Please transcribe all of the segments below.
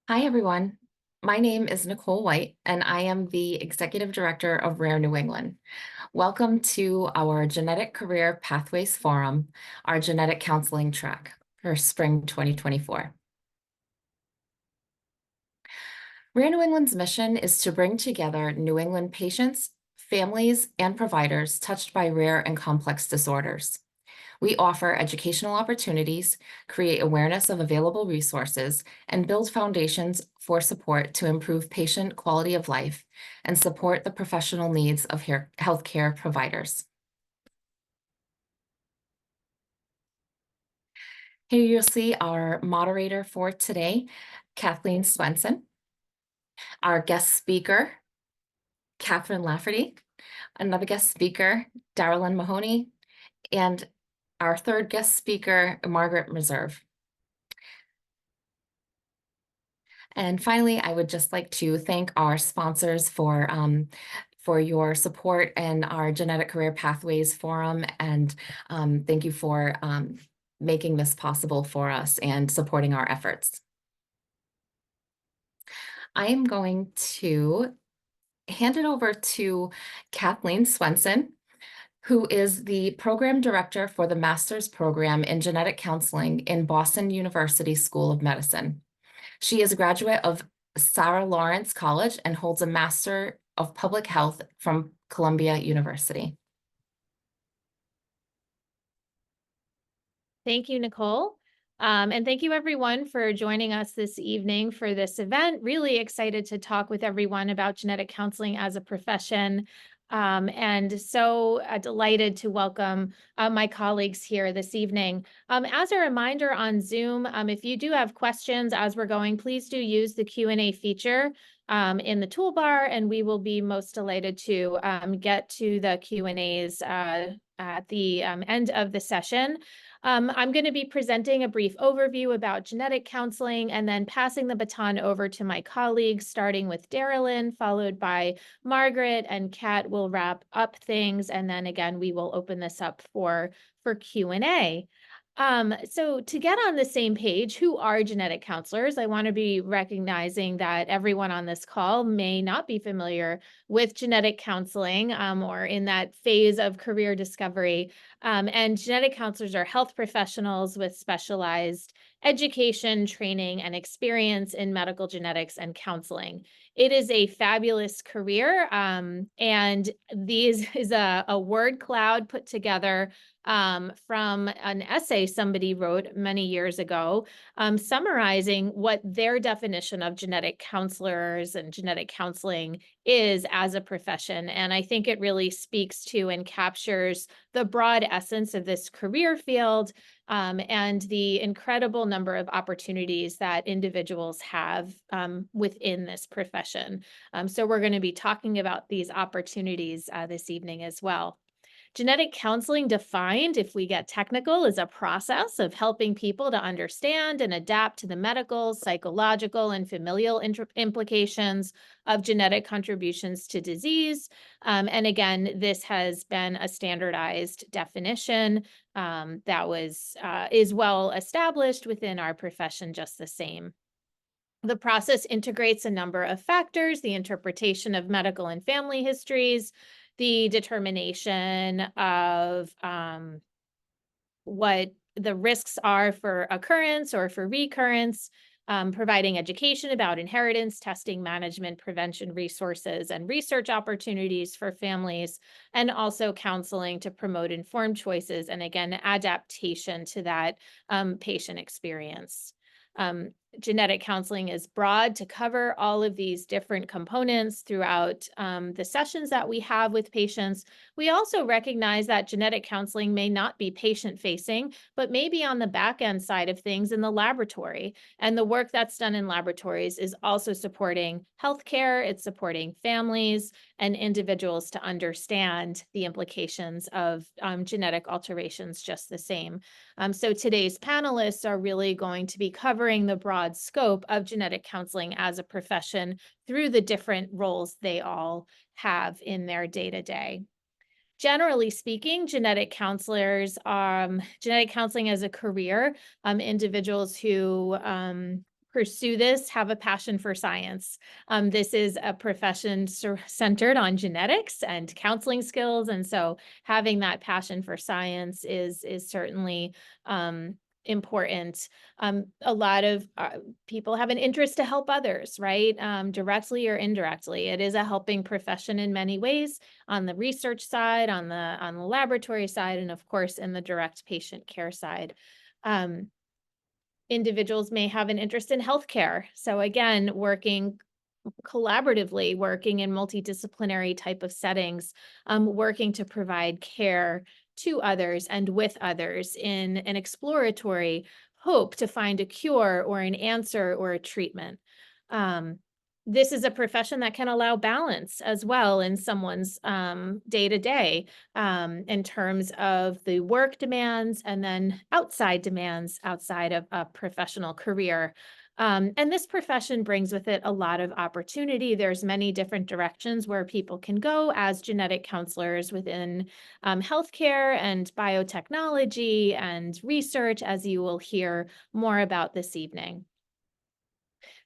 Hi, everyone. My name is Nicole White, and I am the Executive Director of Rare New England. Welcome to our Genetic Career Pathways Forum, our genetic counseling track for spring 2024. Rare New England's mission is to bring together New England patients, families, and providers touched by rare and complex disorders. We offer educational opportunities, create awareness of available resources, and build foundations for support to improve patient quality of life and support the professional needs of healthcare providers. Here you'll see our moderator for today, Kathleen Swenson, our guest speaker, Catherine Lafferty, another guest speaker, Darylyn Mahoney, and our third guest speaker, Margaret Reserve. And finally, I would just like to thank our sponsors for your support in our Genetic Career Pathways Forum, and thank you for making this possible for us and supporting our efforts. I am going to hand it over to Kathleen Swenson, who is the Program Director for the Master's Program in Genetic Counseling in Boston University School of Medicine. She is a graduate of Sarah Lawrence College and holds a Master of Public Health from Columbia University. Thank you, Nicole. And thank you everyone for joining us this evening for this event. Really excited to talk with everyone about genetic counseling as a profession. And so delighted to welcome my colleagues here this evening. As a reminder on Zoom, if you do have questions as we're going, please do use the Q&A feature in the toolbar, and we will be most delighted to get to the Q&As at the end of the session. I'm going to be presenting a brief overview about genetic counseling and then passing the baton over to my colleagues, starting with Darylyn, followed by Margaret, and Kat will wrap up things. And then again, we will open this up for Q&A. So to get on the same page, who are genetic counselors? I want to be recognizing that everyone on this call may not be familiar with genetic counseling or in that phase of career discovery. And genetic counselors are health professionals with specialized education, training, and experience in medical genetics and counseling. It is a fabulous career, and these is a word cloud put together from an essay somebody wrote many years ago, summarizing what their definition of genetic counselors and genetic counseling is as a profession. And I think it really speaks to and captures the broad essence of this career field and the incredible number of opportunities that individuals have within this profession. So we're going to be talking about these opportunities this evening as well. Genetic counseling, defined, if we get technical, is a process of helping people to understand and adapt to the medical, psychological, and familial implications of genetic contributions to disease. And again, this has been a standardized definition that is well established within our profession just the same. The process integrates a number of factors: the interpretation of medical and family histories, the determination of what the risks are for occurrence or for recurrence, providing education about inheritance, testing, management, prevention resources, and research opportunities for families, and also counseling to promote informed choices and, again, adaptation to that patient experience. Genetic counseling is broad to cover all of these different components throughout the sessions that we have with patients. We also recognize that genetic counseling may not be patient-facing, but may be on the back-end side of things in the laboratory. And the work that's done in laboratories is also supporting healthcare, it's supporting families and individuals to understand the implications of genetic alterations just the same. So today's panelists are really going to be covering the broad scope of genetic counseling as a profession through the different roles they all have in their day-to-day. Generally speaking, genetic counselors, genetic counseling as a career, individuals who pursue this have a passion for science. This is a profession centered on genetics and counseling skills. And so having that passion for science is certainly important. A lot of people have an interest to help others, right? Directly or indirectly. It is a helping profession in many ways, on the research side, on the laboratory side, and of course, in the direct patient care side. Individuals may have an interest in healthcare. So again, working collaboratively, working in multidisciplinary type of settings, working to provide care to others and with others in an exploratory hope to find a cure or an answer or a treatment. This is a profession that can allow balance as well in someone's day-to-day in terms of the work demands and then outside demands outside of a professional career. And this profession brings with it a lot of opportunity. There's many different directions where people can go as genetic counselors within healthcare and biotechnology and research, as you will hear more about this evening.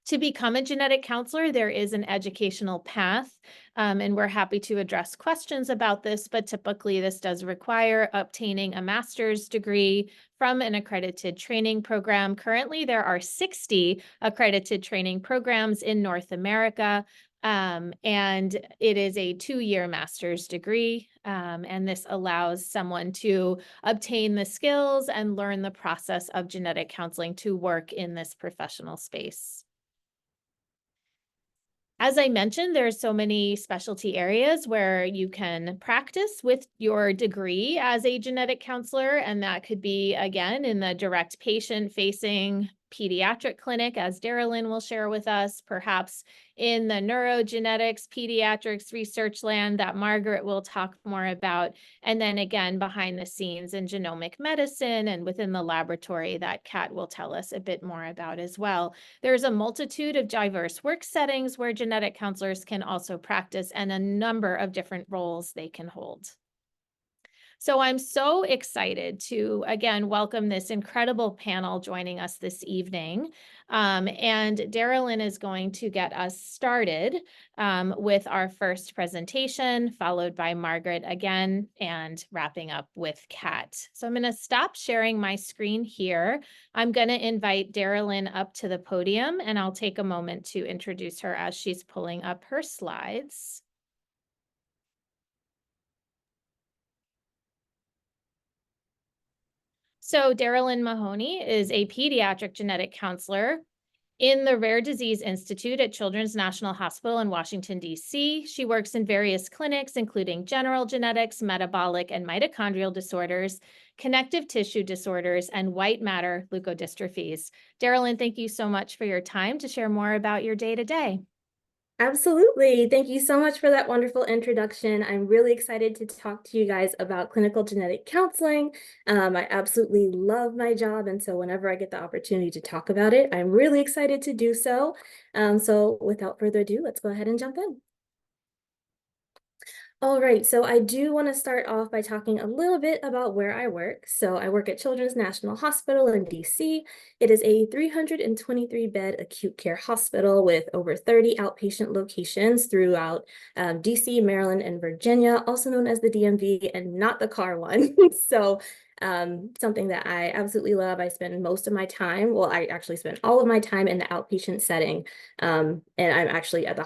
To become a genetic counselor, there is an educational path, and we're happy to address questions about this, but typically this does require obtaining a master's degree from an accredited training program. Currently, there are 60 accredited training programs in North America, and it is a 2-year master's degree, and this allows someone to obtain the skills and learn the process of genetic counseling to work in this professional space. As I mentioned, there are so many specialty areas where you can practice with your degree as a genetic counselor, and that could be, again, in the direct patient-facing pediatric clinic, as Darylyn will share with us, perhaps in the neurogenetics, pediatrics research land that Margaret will talk more about, and then again, behind the scenes in genomic medicine and within the laboratory that Kat will tell us a bit more about as well. There's a multitude of diverse work settings where genetic counselors can also practice and a number of different roles they can hold. So I'm so excited to, again, welcome this incredible panel joining us this evening. And Darylyn is going to get us started with our first presentation, followed by Margaret again, and wrapping up with Kat. So I'm going to stop sharing my screen here. I'm going to invite Darylyn up to the podium, and I'll take a moment to introduce her as she's pulling up her slides. So Darylyn Mahoney is a pediatric genetic counselor in the Rare Disease Institute at Children's National Hospital in Washington, D.C. She works in various clinics, including general genetics, metabolic and mitochondrial disorders, connective tissue disorders, and white matter leukodystrophies. Darylyn, thank you so much for your time to share more about your day-to-day. Absolutely. Thank you so much for that wonderful introduction. I'm really excited to talk to you guys about clinical genetic counseling. I absolutely love my job, and so whenever I get the opportunity to talk about it, I'm really excited to do so. So without further ado, let's go ahead and jump in. All right, so I do want to start off by talking a little bit about where I work. So I work at Children's National Hospital in DC. It is a 323-bed acute care hospital with over 30 outpatient locations throughout DC, Maryland, and Virginia, also known as the DMV, and not the car one. So something that I absolutely love. I spend most of my time, well, I actually spend all of my time in the outpatient setting. And I'm actually at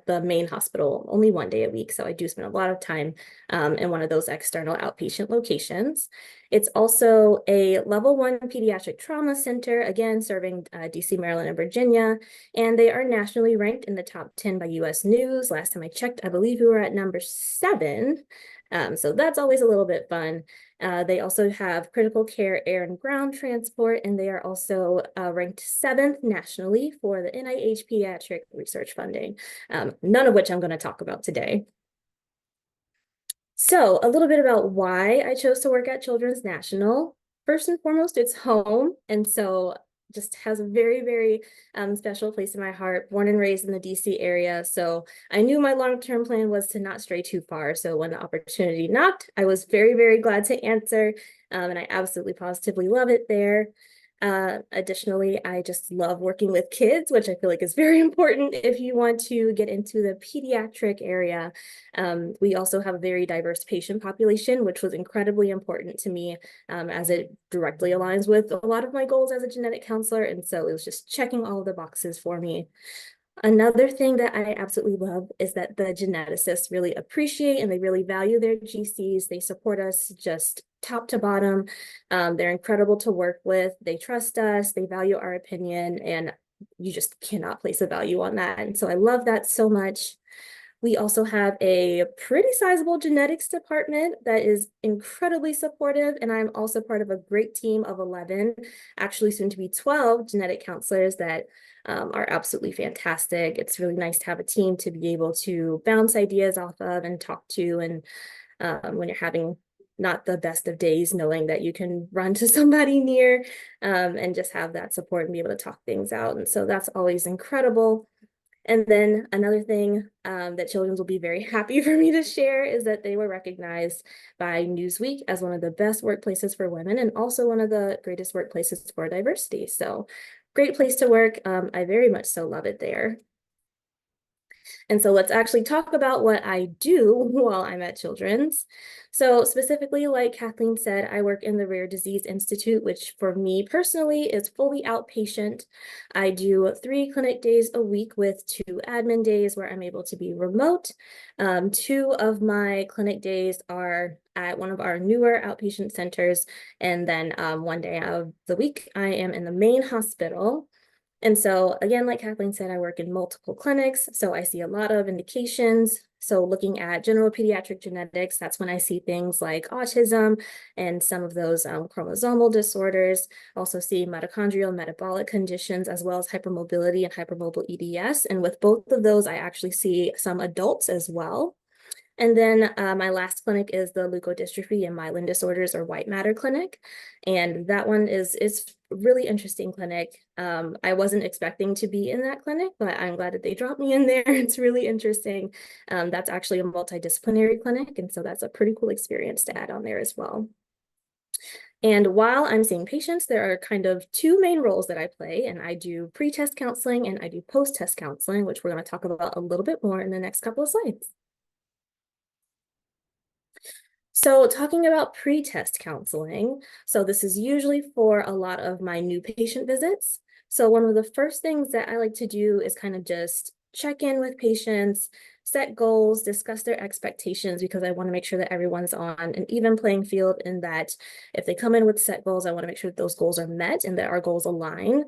the main hospital only 1 day a week. So I do spend a lot of time in one of those external outpatient locations. It's also a level 1 pediatric trauma center, again, serving DC, Maryland, and Virginia. And they are nationally ranked in the top 10 by US News. Last time I checked, I believe we were at number 7. So that's always a little bit fun. They also have critical care air and ground transport, and they are also ranked 7th nationally for the NIH pediatric research funding, none of which I'm going to talk about today. So a little bit about why I chose to work at Children's National. First and foremost, it's home, and so just has a very, very special place in my heart. Born and raised in the DC area, so I knew my long-term plan was to not stray too far. So when the opportunity knocked, I was very, very glad to answer, and I absolutely positively love it there. Additionally, I just love working with kids, which I feel like is very important if you want to get into the pediatric area. We also have a very diverse patient population, which was incredibly important to me, as it directly aligns with a lot of my goals as a genetic counselor. And so it was just checking all of the boxes for me. Another thing that I absolutely love is that the geneticists really appreciate and they really value their GCs. They support us just top to bottom. They're incredible to work with. They trust us. They value our opinion, and you just cannot place a value on that. And so I love that so much. We also have a pretty sizable genetics department that is incredibly supportive, and I'm also part of a great team of 11, actually soon to be 12 genetic counselors that are absolutely fantastic. It's really nice to have a team to be able to bounce ideas off of and talk to, and when you're having not the best of days, knowing that you can run to somebody near and just have that support and be able to talk things out. And so that's always incredible. And then another thing that Children's will be very happy for me to share is that they were recognized by Newsweek as one of the best workplaces for women and also one of the greatest workplaces for diversity. So great place to work. I very much so love it there. And so let's actually talk about what I do while I'm at Children's. So specifically, like Kathleen said, I work in the Rare Disease Institute, which for me personally is fully outpatient. I do 3 clinic days a week with 2 admin days where I'm able to be remote. 2 of my clinic days are at one of our newer outpatient centers. And then 1 day out of the week, I am in the main hospital. And so again, like Kathleen said, I work in multiple clinics, so I see a lot of indications. So looking at general pediatric genetics, that's when I see things like autism and some of those chromosomal disorders. Also see mitochondrial metabolic conditions, as well as hypermobility and hypermobile EDS. And with both of those, I actually see some adults as well. And then my last clinic is the leukodystrophy and myelin disorders, or white matter clinic. And that one is a really interesting clinic. I wasn't expecting to be in that clinic, but I'm glad that they dropped me in there. It's really interesting. That's actually a multidisciplinary clinic. And so that's a pretty cool experience to add on there as well. And while I'm seeing patients, there are kind of 2 main roles that I play, and I do pre-test counseling and I do post-test counseling, which we're going to talk about a little bit more in the next couple of slides. So talking about pre-test counseling, so this is usually for a lot of my new patient visits. So one of the first things that I like to do is kind of just check in with patients, set goals, discuss their expectations, because I want to make sure that everyone's on an even playing field, and that if they come in with set goals, I want to make sure that those goals are met and that our goals align.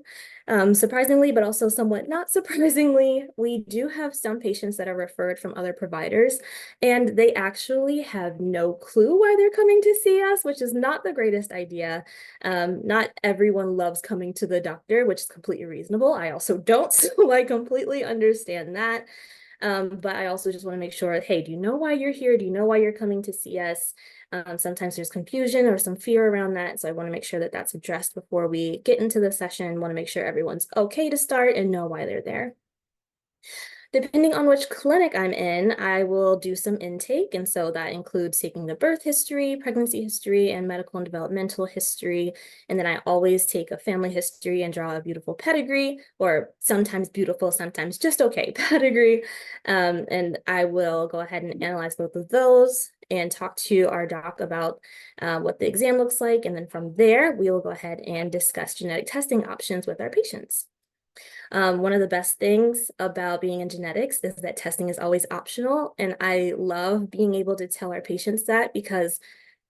Surprisingly, but also somewhat not surprisingly, we do have some patients that are referred from other providers, and they actually have no clue why they're coming to see us, which is not the greatest idea. Not everyone loves coming to the doctor, which is completely reasonable. I also don't, so I completely understand that. But I also just want to make sure, hey, do you know why you're here? Do you know why you're coming to see us? Sometimes there's confusion or some fear around that. So I want to make sure that that's addressed before we get into the session. Want to make sure everyone's okay to start and know why they're there. Depending on which clinic I'm in, I will do some intake. And so that includes taking the birth history, pregnancy history, and medical and developmental history. And then I always take a family history and draw a beautiful pedigree, or sometimes beautiful, sometimes just okay pedigree. And I will go ahead and analyze both of those and talk to our doc about what the exam looks like. And then from there, we will go ahead and discuss genetic testing options with our patients. One of the best things about being in genetics is that testing is always optional. And I love being able to tell our patients that, because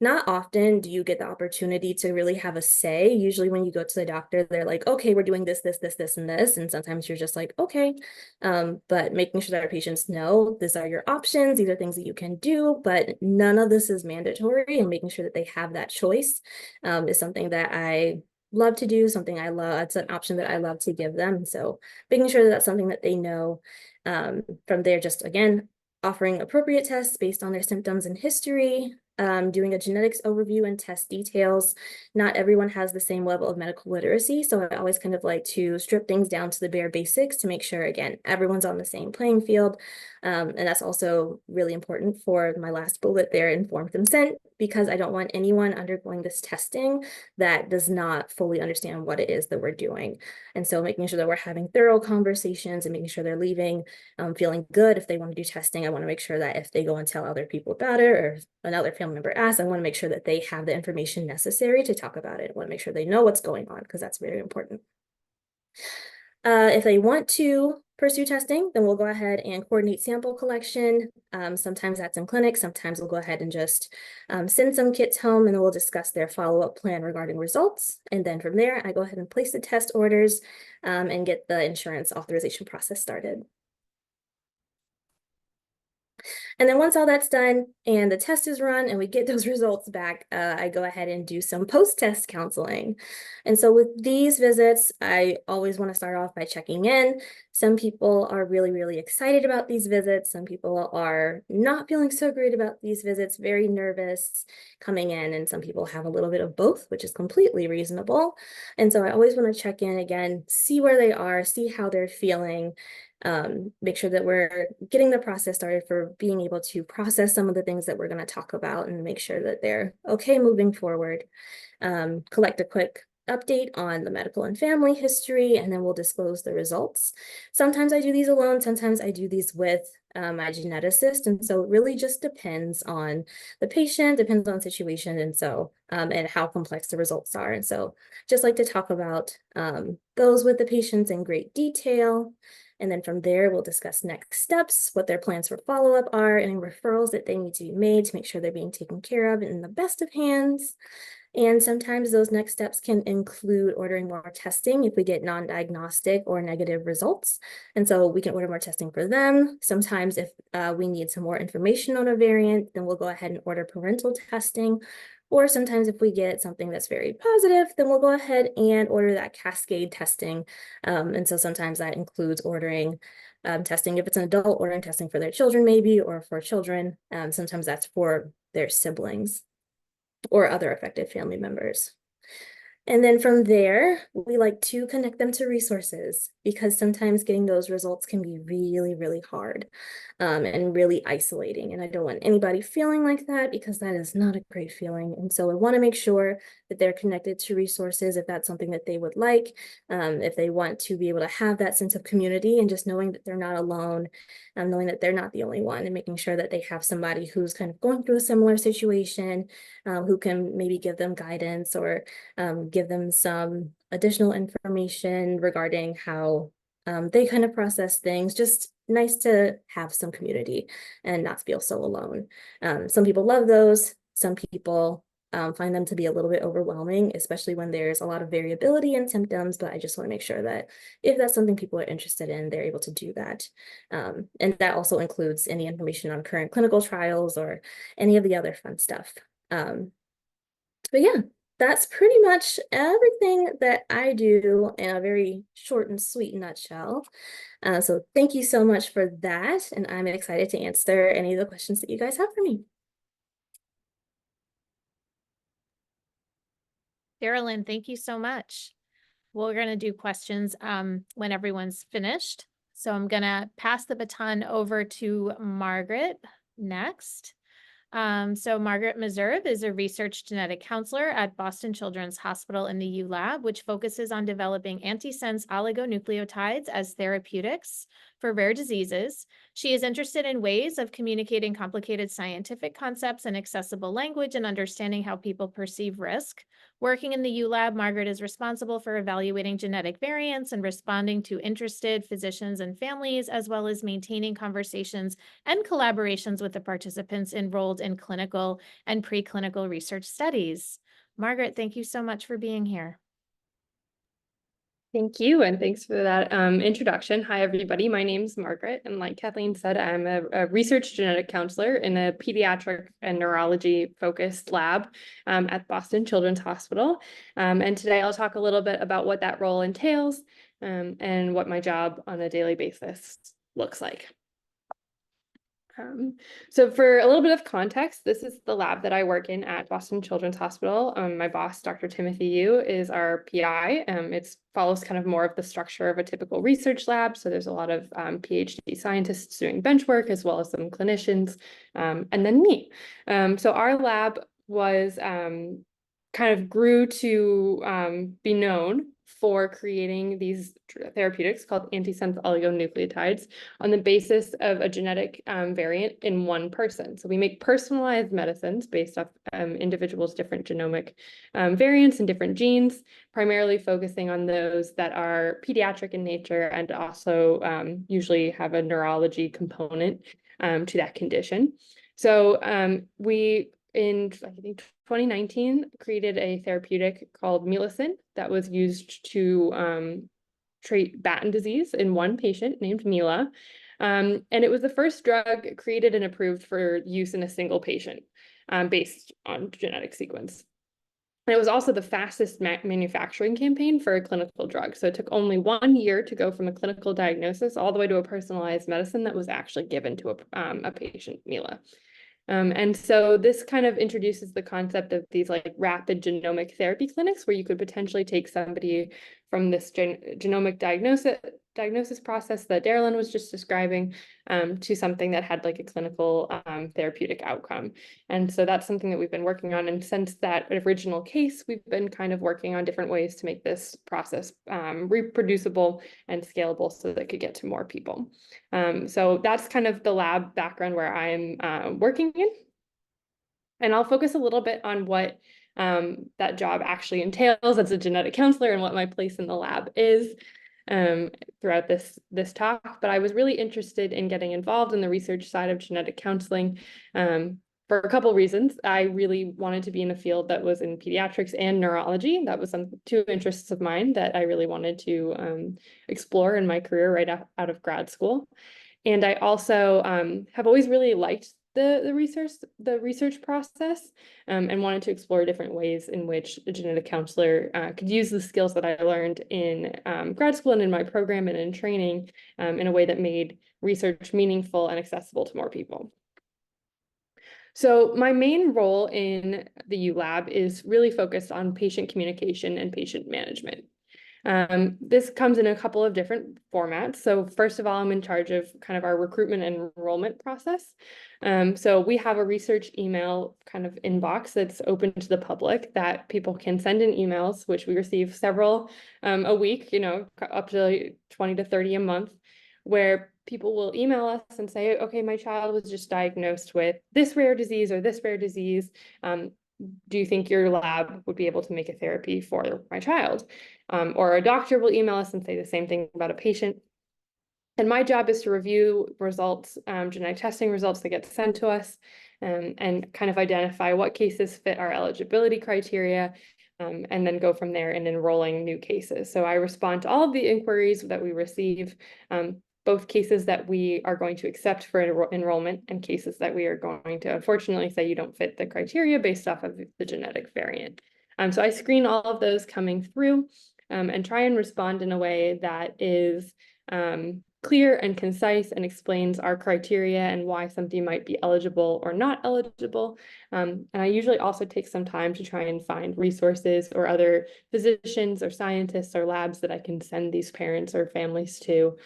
not often do you get the opportunity to really have a say. Usually when you go to the doctor, they're like, okay, we're doing this, this, this, this, and this. And sometimes you're just like, okay. But making sure that our patients know these are your options, these are things that you can do, but none of this is mandatory, and making sure that they have that choice is something that I love to do, something I love. It's an option that I love to give them. So making sure that that's something that they know. From there, just again, offering appropriate tests based on their symptoms and history, doing a genetics overview and test details. Not everyone has the same level of medical literacy, so I always kind of like to strip things down to the bare basics to make sure, again, everyone's on the same playing field. And that's also really important for my last bullet there, informed consent, because I don't want anyone undergoing this testing that does not fully understand what it is that we're doing. And so making sure that we're having thorough conversations and making sure they're leaving feeling good. If they want to do testing, I want to make sure that if they go and tell other people about it, or another family member asks, I want to make sure that they have the information necessary to talk about it. I want to make sure they know what's going on, because that's very important. If they want to pursue testing, then we'll go ahead and coordinate sample collection. Sometimes that's in clinic. Sometimes we'll go ahead and just send some kits home, and then we'll discuss their follow-up plan regarding results. And then from there, I go ahead and place the test orders and get the insurance authorization process started. And then once all that's done and the test is run and we get those results back, I go ahead and do some post-test counseling. And so with these visits, I always want to start off by checking in. Some people are really, really excited about these visits. Some people are not feeling so great about these visits, very nervous coming in. And some people have a little bit of both, which is completely reasonable. And so I always want to check in again, see where they are, see how they're feeling. Make sure that we're getting the process started for being able to process some of the things that we're going to talk about and make sure that they're okay moving forward. Collect a quick update on the medical and family history, and then we'll disclose the results. Sometimes I do these alone, sometimes I do these with my geneticist, and so it really just depends on the patient, depends on the situation, and so and how complex the results are. And so just like to talk about those with the patients in great detail. And then from there, we'll discuss next steps, what their plans for follow-up are, and referrals that they need to be made to make sure they're being taken care of in the best of hands. And sometimes those next steps can include ordering more testing if we get non-diagnostic or negative results. And so we can order more testing for them. Sometimes if we need some more information on a variant, then we'll go ahead and order parental testing. Or sometimes if we get something that's very positive, then we'll go ahead and order that cascade testing. And so sometimes that includes ordering testing if it's an adult, ordering testing for their children maybe, or for children. Sometimes that's for their siblings or other affected family members. And then from there, we like to connect them to resources, because sometimes getting those results can be really, really hard and really isolating. And I don't want anybody feeling like that, because that is not a great feeling. And so I want to make sure that they're connected to resources if that's something that they would like, if they want to be able to have that sense of community and just knowing that they're not alone, knowing that they're not the only one, and making sure that they have somebody who's kind of going through a similar situation, who can maybe give them guidance or give them some additional information regarding how they kind of process things. Just nice to have some community and not feel so alone. Some people love those. Some people find them to be a little bit overwhelming, especially when there's a lot of variability in symptoms. But I just want to make sure that if that's something people are interested in, they're able to do that. And that also includes any information on current clinical trials or any of the other fun stuff. But yeah, that's pretty much everything that I do in a very short and sweet nutshell. So thank you so much for that. And I'm excited to answer any of the questions that you guys have for me. Sherilyn, thank you so much. We're going to do questions when everyone's finished. So I'm going to pass the baton over to Margaret next. So Margaret Meserve is a research genetic counselor at Boston Children's Hospital in the ULab, which focuses on developing antisense oligonucleotides as therapeutics for rare diseases. She is interested in ways of communicating complicated scientific concepts in accessible language and understanding how people perceive risk. Working in the ULab, Margaret is responsible for evaluating genetic variants and responding to interested physicians and families, as well as maintaining conversations and collaborations with the participants enrolled in clinical and preclinical research studies. Margaret, thank you so much for being here. Thank you, and thanks for that introduction. Hi, everybody. My name's Margaret, and like Kathleen said, I'm a research genetic counselor in a pediatric and neurology-focused lab at Boston Children's Hospital. And today I'll talk a little bit about what that role entails and what my job on a daily basis looks like. So for a little bit of context, this is the lab that I work in at Boston Children's Hospital. My boss, Dr. Timothy Yu, is our PI. It follows kind of more of the structure of a typical research lab. So there's a lot of PhD scientists doing bench work, as well as some clinicians, and then me. So our lab was kind of grew to be known for creating these therapeutics called antisense oligonucleotides on the basis of a genetic variant in one person. So we make personalized medicines based off individuals' different genomic variants and different genes, primarily focusing on those that are pediatric in nature and also usually have a neurology component to that condition. So we in I think 2019 created a therapeutic called Millicin that was used to treat Batten disease in one patient named Mila. And it was the first drug created and approved for use in a single patient based on genetic sequence. And it was also the fastest manufacturing campaign for a clinical drug. So it took only 1 year to go from a clinical diagnosis all the way to a personalized medicine that was actually given to a patient, Mila. And so this kind of introduces the concept of these like rapid genomic therapy clinics where you could potentially take somebody from this genomic diagnosis process that Darylyn was just describing to something that had like a clinical therapeutic outcome. And so that's something that we've been working on. And since that original case, we've been kind of working on different ways to make this process reproducible and scalable so that it could get to more people. So that's kind of the lab background where I'm working in. And I'll focus a little bit on what that job actually entails as a genetic counselor and what my place in the lab is throughout this talk. But I was really interested in getting involved in the research side of genetic counseling for a couple reasons. I really wanted to be in a field that was in pediatrics and neurology. That was two interests of mine that I really wanted to explore in my career right out of grad school. And I also have always really liked the research process and wanted to explore different ways in which a genetic counselor could use the skills that I learned in grad school and in my program and in training in a way that made research meaningful and accessible to more people. So my main role in the ULab is really focused on patient communication and patient management. This comes in a couple of different formats. So first of all, I'm in charge of kind of our recruitment and enrollment process. So we have a research email kind of inbox that's open to the public that people can send in emails, which we receive several a week, up to 20 to 30 a month, where people will email us and say, okay, my child was just diagnosed with this rare disease or this rare disease. Do you think your lab would be able to make a therapy for my child? Or a doctor will email us and say the same thing about a patient. And my job is to review results, genetic testing results that get sent to us, and kind of identify what cases fit our eligibility criteria, and then go from there in enrolling new cases. So I respond to all of the inquiries that we receive, both cases that we are going to accept for enrollment and cases that we are going to unfortunately say you don't fit the criteria based off of the genetic variant. So I screen all of those coming through and try and respond in a way that is clear and concise and explains our criteria and why something might be eligible or not eligible. And I usually also take some time to try and find resources or other physicians or scientists or labs that I can send these parents or families to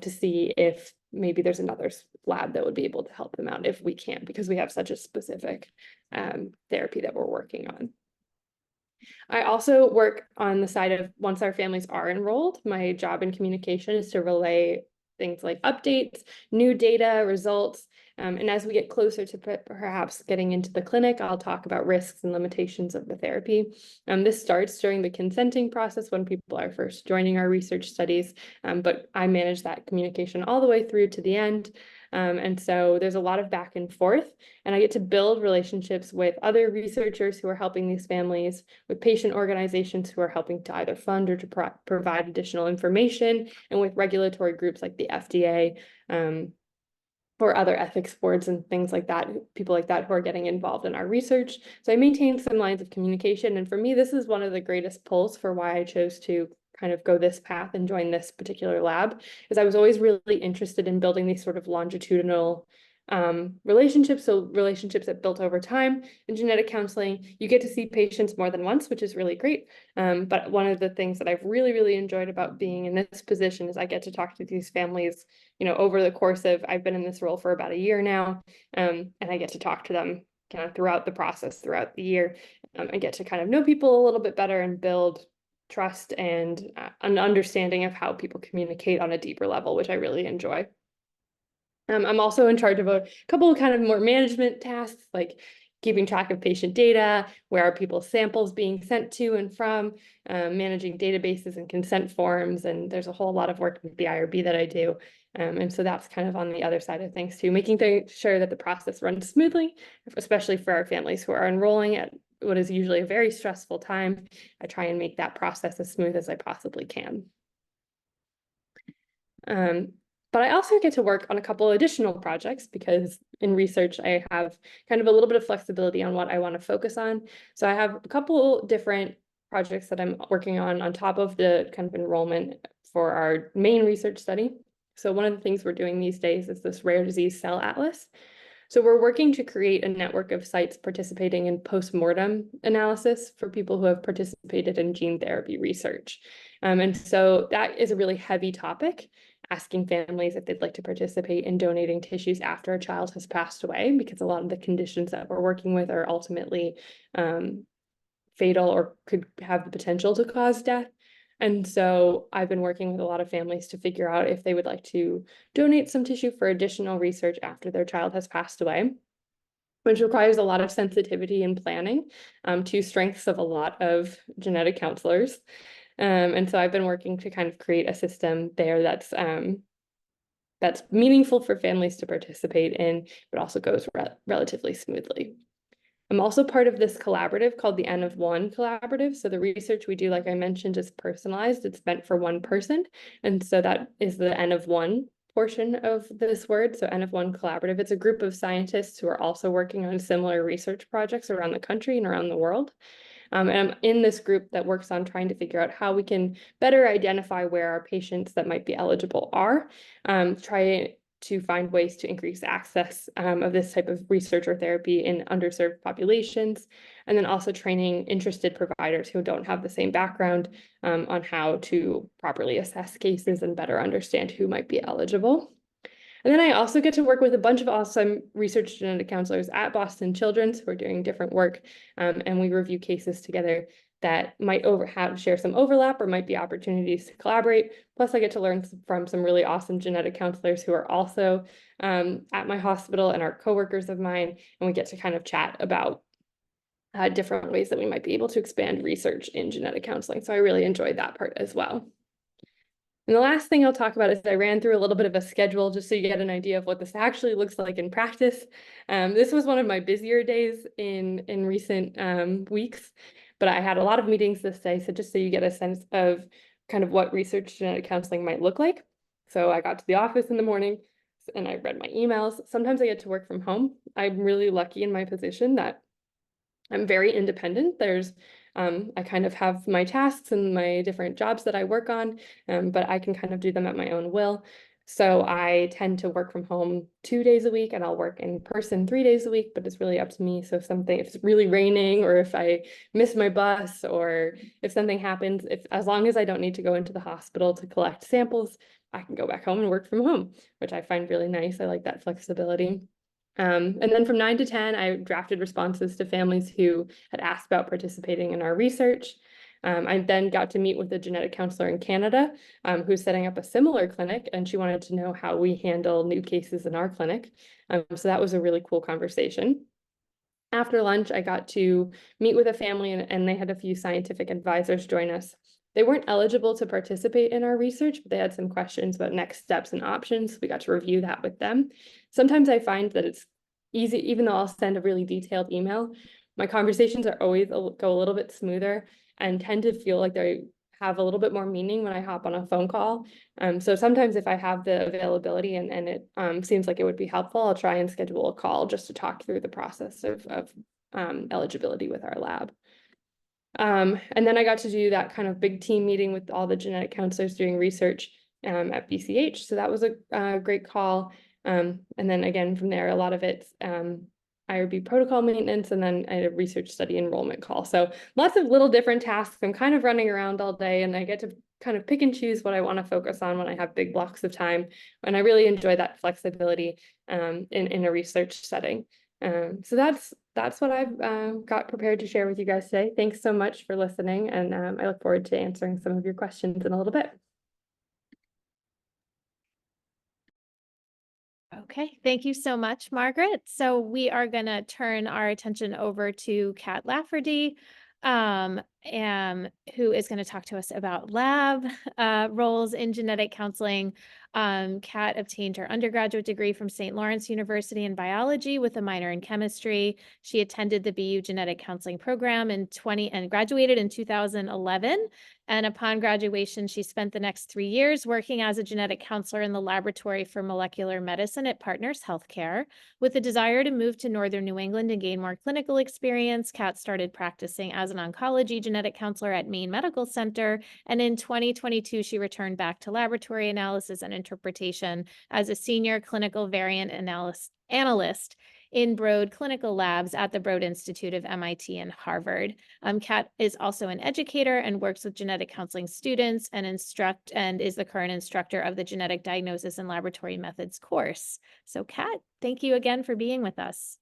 see if maybe there's another lab that would be able to help them out if we can't, because we have such a specific therapy that we're working on. I also work on the side of once our families are enrolled, my job in communication is to relay things like updates, new data, results. And as we get closer to perhaps getting into the clinic, I'll talk about risks and limitations of the therapy. This starts during the consenting process when people are first joining our research studies, but I manage that communication all the way through to the end. And so there's a lot of back and forth, and I get to build relationships with other researchers who are helping these families, with patient organizations who are helping to either fund or to provide additional information, and with regulatory groups like the FDA, or other ethics boards and things like that, people like that who are getting involved in our research. So I maintain some lines of communication. And for me, this is one of the greatest pulls for why I chose to kind of go this path and join this particular lab, is I was always really interested in building these sort of longitudinal relationships, so relationships that built over time in genetic counseling. You get to see patients more than once, which is really great. But one of the things that I've really enjoyed about being in this position is I get to talk to these families, over the course of, I've been in this role for about a year now, and I get to talk to them kind of throughout the process, throughout the year. I get to kind of know people a little bit better and build trust and an understanding of how people communicate on a deeper level, which I really enjoy. I'm also in charge of a couple of kind of more management tasks, like keeping track of patient data, where are people's samples being sent to and from, managing databases and consent forms, and there's a whole lot of work with the IRB that I do. And so that's kind of on the other side of things too, making sure that the process runs smoothly, especially for our families who are enrolling at what is usually a very stressful time. I try and make that process as smooth as I possibly can. But I also get to work on a couple of additional projects because in research, I have kind of a little bit of flexibility on what I want to focus on. So I have a couple different projects that I'm working on top of the kind of enrollment for our main research study. So one of the things we're doing these days is this rare disease cell atlas. So we're working to create a network of sites participating in postmortem analysis for people who have participated in gene therapy research. And so that is a really heavy topic, asking families if they'd like to participate in donating tissues after a child has passed away, because a lot of the conditions that we're working with are ultimately fatal or could have the potential to cause death. And so I've been working with a lot of families to figure out if they would like to donate some tissue for additional research after their child has passed away, which requires a lot of sensitivity and planning, two strengths of a lot of genetic counselors. And so I've been working to kind of create a system there that's meaningful for families to participate in, but also goes relatively smoothly. I'm also part of this collaborative called the N of 1 collaborative. So the research we do, like I mentioned, is personalized. It's meant for one person. And so that is the N of 1 portion of this word. So N of 1 collaborative. It's a group of scientists who are also working on similar research projects around the country and around the world. And I'm in this group that works on trying to figure out how we can better identify where our patients that might be eligible are, try to find ways to increase access of this type of research or therapy in underserved populations, and then also training interested providers who don't have the same background on how to properly assess cases and better understand who might be eligible. And then I also get to work with a bunch of awesome research genetic counselors at Boston Children's who are doing different work, and we review cases together that might share some overlap or might be opportunities to collaborate. Plus, I get to learn from some really awesome genetic counselors who are also at my hospital and are coworkers of mine, and we get to kind of chat about different ways that we might be able to expand research in genetic counseling. So I really enjoyed that part as well. And the last thing I'll talk about is I ran through a little bit of a schedule just so you get an idea of what this actually looks like in practice. This was one of my busier days in recent weeks, but I had a lot of meetings this day. So just so you get a sense of kind of what research genetic counseling might look like. So I got to the office in the morning and I read my emails. Sometimes I get to work from home. I'm really lucky in my position that I'm very independent. I kind of have my tasks and my different jobs that I work on, but I can kind of do them at my own will. So I tend to work from home 2 days a week, and I'll work in person 3 days a week, but it's really up to me. So if it's really raining, or if I miss my bus, or if something happens, as long as I don't need to go into the hospital to collect samples, I can go back home and work from home, which I find really nice. I like that flexibility. And then from 9 to 10, I drafted responses to families who had asked about participating in our research. I then got to meet with a genetic counselor in Canada who's setting up a similar clinic, and she wanted to know how we handle new cases in our clinic. So that was a really cool conversation. After lunch, I got to meet with a family, and they had a few scientific advisors join us. They weren't eligible to participate in our research, but they had some questions about next steps and options. We got to review that with them. Sometimes I find that it's easy, even though I'll send a really detailed email, my conversations are always go a little bit smoother and tend to feel like they have a little bit more meaning when I hop on a phone call. So sometimes if I have the availability and it seems like it would be helpful, I'll try and schedule a call just to talk through the process of eligibility with our lab. And then I got to do that kind of big team meeting with all the genetic counselors doing research at BCH. So that was a great call. And then again, from there, a lot of it's IRB protocol maintenance, and then I had a research study enrollment call. So lots of little different tasks. I'm kind of running around all day, and I get to kind of pick and choose what I want to focus on when I have big blocks of time. And I really enjoy that flexibility in a research setting. So that's what I've got prepared to share with you guys today. Thanks so much for listening, and I look forward to answering some of your questions in a little bit. Okay, thank you so much, Margaret. So we are going to turn our attention over to Kat Lafferty, who is going to talk to us about lab roles in genetic counseling. Kat obtained her undergraduate degree from St. Lawrence University in biology with a minor in chemistry. She attended the BU genetic counseling program and graduated in 2011. And upon graduation, she spent the next 3 years working as a genetic counselor in the laboratory for molecular medicine at Partners Healthcare. With a desire to move to Northern New England and gain more clinical experience, Kat started practicing as an oncology genetic counselor at Maine Medical Center. And in 2022, she returned back to laboratory analysis and interpretation as a senior clinical variant analyst in Broad Clinical Labs at the Broad Institute of MIT and Harvard. Kat is also an educator and works with genetic counseling students and is the current instructor of the Genetic Diagnosis and Laboratory Methods course. So Kat, thank you again for being with us.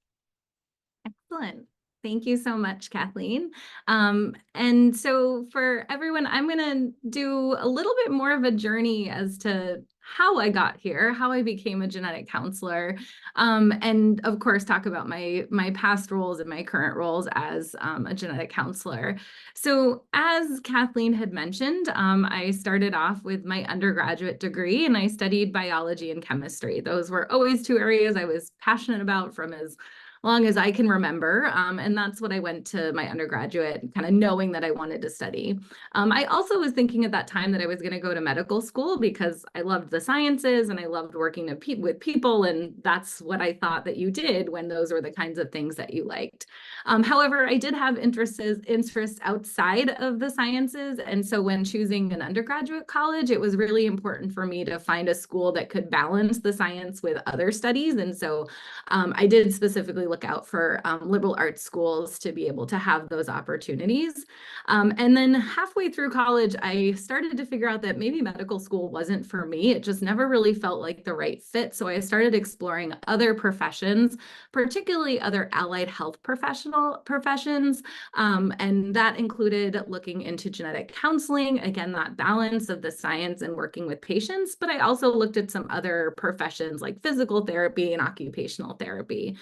Excellent. Thank you so much, Kathleen. And so for everyone, I'm going to do a little bit more of a journey as to how I got here, how I became a genetic counselor, and of course, talk about my past roles and my current roles as a genetic counselor. So as Kathleen had mentioned, I started off with my undergraduate degree and I studied biology and chemistry. Those were always two areas I was passionate about from as long as I can remember. And that's what I went to my undergraduate, kind of knowing that I wanted to study. I also was thinking at that time that I was going to go to medical school because I loved the sciences and I loved working with people. And that's what I thought that you did when those were the kinds of things that you liked. However, I did have interests outside of the sciences. And so when choosing an undergraduate college, it was really important for me to find a school that could balance the science with other studies. And so I did specifically look out for liberal arts schools to be able to have those opportunities. And then halfway through college, I started to figure out that maybe medical school wasn't for me. It just never really felt like the right fit. So I started exploring other professions, particularly other allied health professions. And that included looking into genetic counseling, again, that balance of the science and working with patients. But I also looked at some other professions like physical therapy and occupational therapy.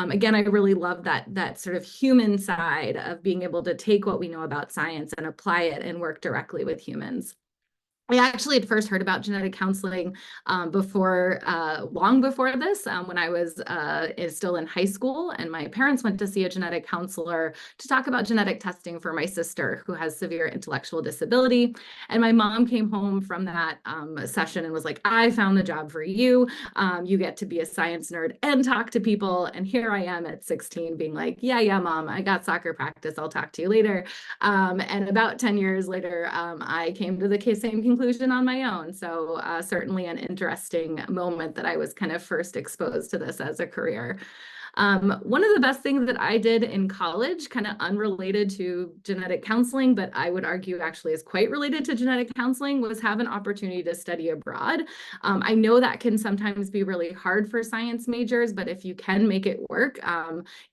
Again, I really love that sort of human side of being able to take what we know about science and apply it and work directly with humans. I actually had first heard about genetic counseling long before this, when I was still in high school, and my parents went to see a genetic counselor to talk about genetic testing for my sister who has severe intellectual disability. And my mom came home from that session and was like, I found the job for you. You get to be a science nerd and talk to people. And here I am at 16 being like, yeah, mom, I got soccer practice. I'll talk to you later. And about 10 years later, I came to the same conclusion on my own. So certainly an interesting moment that I was kind of first exposed to this as a career. One of the best things that I did in college, kind of unrelated to genetic counseling, but I would argue actually is quite related to genetic counseling, was have an opportunity to study abroad. I know that can sometimes be really hard for science majors, but if you can make it work,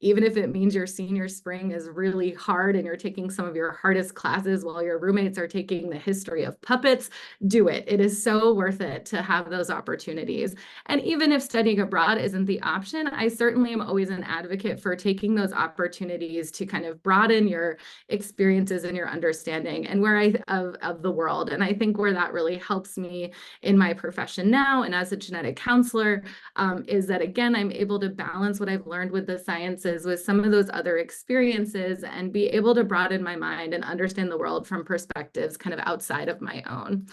even if it means your senior spring is really hard and you're taking some of your hardest classes while your roommates are taking the history of puppets, do it. It is so worth it to have those opportunities. And even if studying abroad isn't the option, I certainly am always an advocate for taking those opportunities to kind of broaden your experiences and your understanding and of the world. And I think where that really helps me in my profession now and as a genetic counselor is that, again, I'm able to balance what I've learned with the sciences with some of those other experiences and be able to broaden my mind and understand the world from perspectives kind of outside of my own.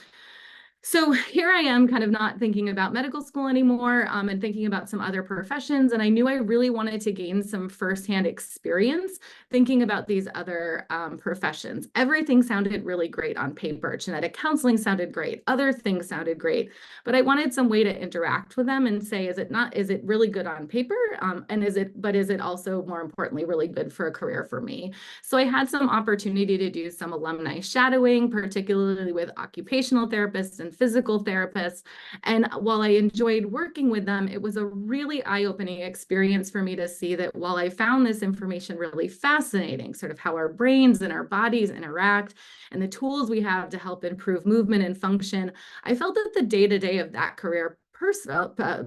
So here I am kind of not thinking about medical school anymore, and thinking about some other professions. And I knew I really wanted to gain some firsthand experience thinking about these other professions. Everything sounded really great on paper. Genetic counseling sounded great. Other things sounded great, but I wanted some way to interact with them and say, is it really good on paper? And is it also, more importantly, really good for a career for me? So I had some opportunity to do some alumni shadowing, particularly with occupational therapists and physical therapists. And while I enjoyed working with them, it was a really eye-opening experience for me to see that while I found this information really fascinating, sort of how our brains and our bodies interact and the tools we have to help improve movement and function, I felt that the day-to-day of that career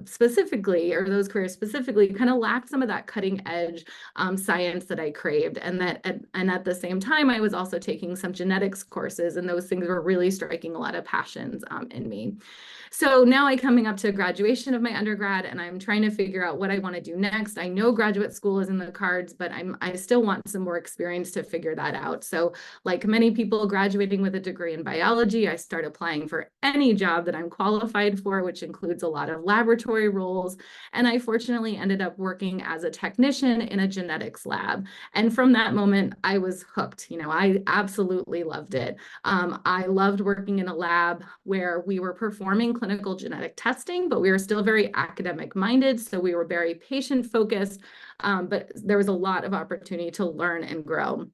specifically, or those careers specifically, kind of lacked some of that cutting edge science that I craved. And at the same time, I was also taking some genetics courses, and those things were really striking a lot of passions in me. So now I'm coming up to graduation of my undergrad, and I'm trying to figure out what I want to do next. I know graduate school is in the cards, but I still want some more experience to figure that out. So like many people graduating with a degree in biology, I start applying for any job that I'm qualified for, which includes a lot of laboratory roles. And I fortunately ended up working as a technician in a genetics lab. And from that moment, I was hooked. I absolutely loved it. I loved working in a lab where we were performing clinical genetic testing, but we were still very academic minded. So we were very patient focused, but there was a lot of opportunity to learn and grow.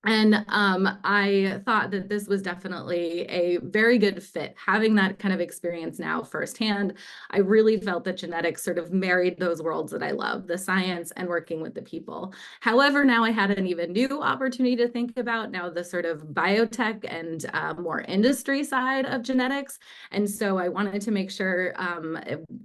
And I thought that this was definitely a very good fit. Having that kind of experience now firsthand, I really felt that genetics sort of married those worlds that I love, the science and working with the people. However, now I had an even new opportunity to think about now the sort of biotech and more industry side of genetics. And so I wanted to make sure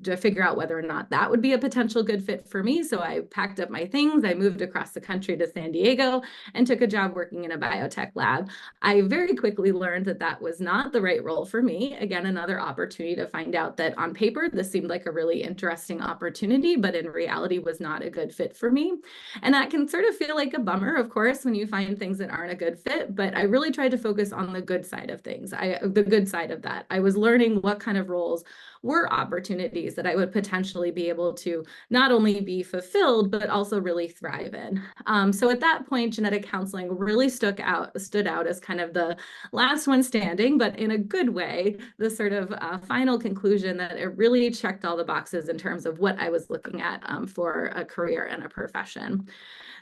to figure out whether or not that would be a potential good fit for me. So I packed up my things, I moved across the country to San Diego and took a job working in a biotech lab. I very quickly learned that that was not the right role for me. Again, another opportunity to find out that on paper, this seemed like a really interesting opportunity, but in reality was not a good fit for me. And that can sort of feel like a bummer, of course, when you find things that aren't a good fit, but I really tried to focus on the good side of things. The good side of that. I was learning what kind of roles were opportunities that I would potentially be able to not only be fulfilled, but also really thrive in. So at that point, genetic counseling really stood out as kind of the last one standing, but in a good way, the sort of final conclusion that it really checked all the boxes in terms of what I was looking at for a career and a profession.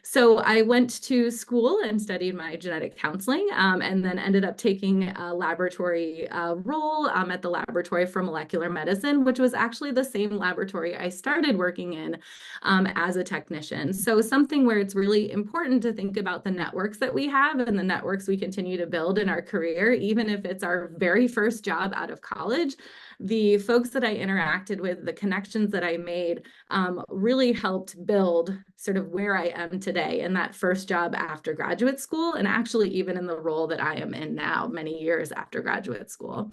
So I went to school and studied my genetic counseling, and then ended up taking a laboratory role at the Laboratory for Molecular Medicine, which was actually the same laboratory I started working in as a technician. So something where it's really important to think about the networks that we have and the networks we continue to build in our career, even if it's our very first job out of college. The folks that I interacted with, the connections that I made, really helped build sort of where I am today in that first job after graduate school, and actually even in the role that I am in now, many years after graduate school.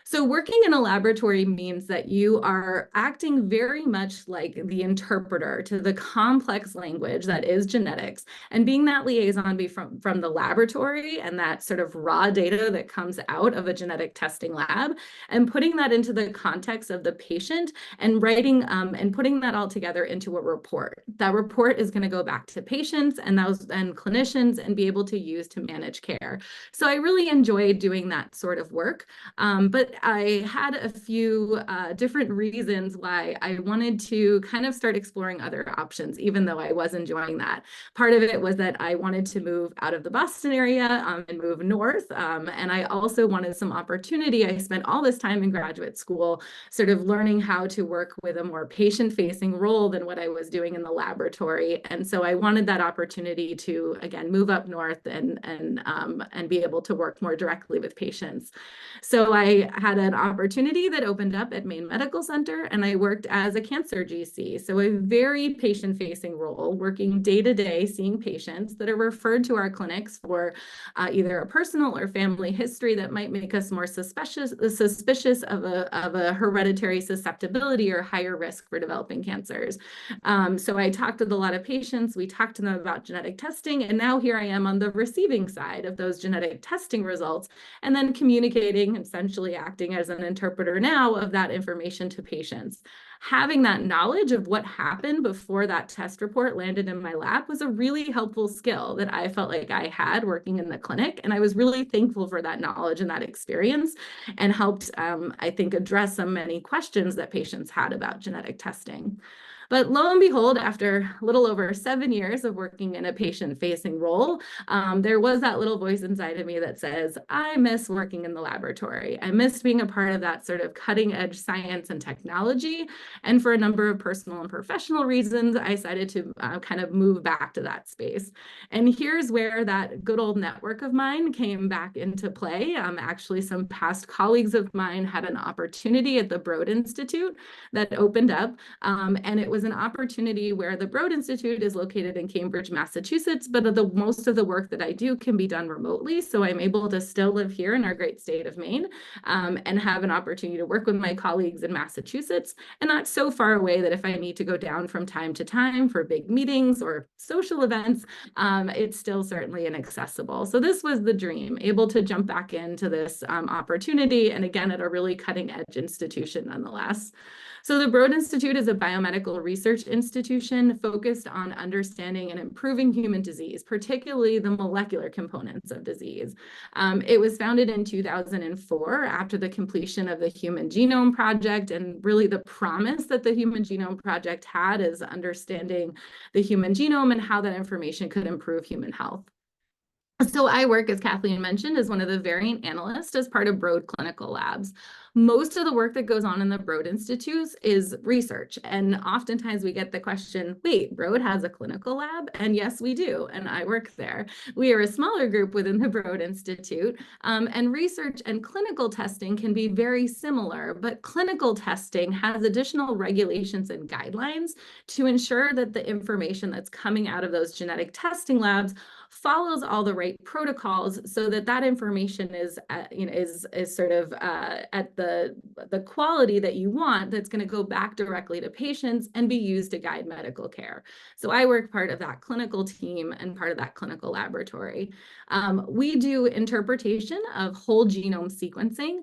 So working in a laboratory means that you are acting very much like the interpreter to the complex language that is genetics, and being that liaison from the laboratory and that sort of raw data that comes out of a genetic testing lab, and putting that into the context of the patient and writing and putting that all together into a report. That report is going to go back to patients and clinicians and be able to use to manage care. So I really enjoyed doing that sort of work, but I had a few different reasons why I wanted to kind of start exploring other options, even though I was enjoying that. Part of it was that I wanted to move out of the Boston area and move north. And I also wanted some opportunity. I spent all this time in graduate school sort of learning how to work with a more patient-facing role than what I was doing in the laboratory. And so I wanted that opportunity to, again, move up north and be able to work more directly with patients. So I had an opportunity that opened up at Maine Medical Center, and I worked as a cancer GC. So a very patient-facing role, working day-to-day, seeing patients that are referred to our clinics for either a personal or family history that might make us more suspicious of a hereditary susceptibility or higher risk for developing cancers. So I talked with a lot of patients. We talked to them about genetic testing, and now here I am on the receiving side of those genetic testing results, and then communicating, essentially acting as an interpreter now of that information to patients. Having that knowledge of what happened before that test report landed in my lap was a really helpful skill that I felt like I had working in the clinic. And I was really thankful for that knowledge and that experience, and helped, I think, address some many questions that patients had about genetic testing. But lo and behold, after a little over 7 years of working in a patient-facing role, there was that little voice inside of me that says, I miss working in the laboratory. I miss being a part of that sort of cutting-edge science and technology. And for a number of personal and professional reasons, I decided to kind of move back to that space. And here's where that good old network of mine came back into play. Actually, some past colleagues of mine had an opportunity at the Broad Institute that opened up, and it was an opportunity where the Broad Institute is located in Cambridge, Massachusetts, but most of the work that I do can be done remotely. So I'm able to still live here in our great state of Maine, and have an opportunity to work with my colleagues in Massachusetts, and not so far away that if I need to go down from time to time for big meetings or social events, it's still certainly inaccessible. So this was the dream, able to jump back into this opportunity, and again, at a really cutting edge institution nonetheless. So the Broad Institute is a biomedical research institution focused on understanding and improving human disease, particularly the molecular components of disease. It was founded in 2004 after the completion of the Human Genome Project, and really the promise that the Human Genome Project had is understanding the human genome and how that information could improve human health. So I work, as Kathleen mentioned, as one of the variant analysts as part of Broad Clinical Labs. Most of the work that goes on in the Broad Institutes is research. And oftentimes we get the question, wait, Broad has a clinical lab? And yes, we do. And I work there. We are a smaller group within the Broad Institute. And research and clinical testing can be very similar, but clinical testing has additional regulations and guidelines to ensure that the information that's coming out of those genetic testing labs follows all the right protocols, so that that information is sort of at the quality that you want, that's going to go back directly to patients and be used to guide medical care. So I work part of that clinical team and part of that clinical laboratory. We do interpretation of whole genome sequencing,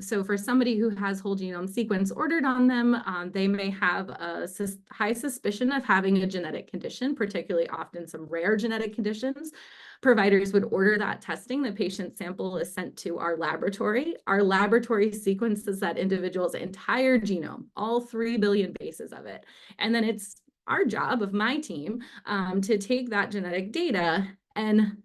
so for somebody who has whole genome sequence ordered on them, they may have a high suspicion of having a genetic condition, particularly often some rare genetic conditions. Providers would order that testing. The patient sample is sent to our laboratory. Our laboratory sequences that individual's entire genome, all 3 billion bases of it. And then it's our job, of my team, to take that genetic data and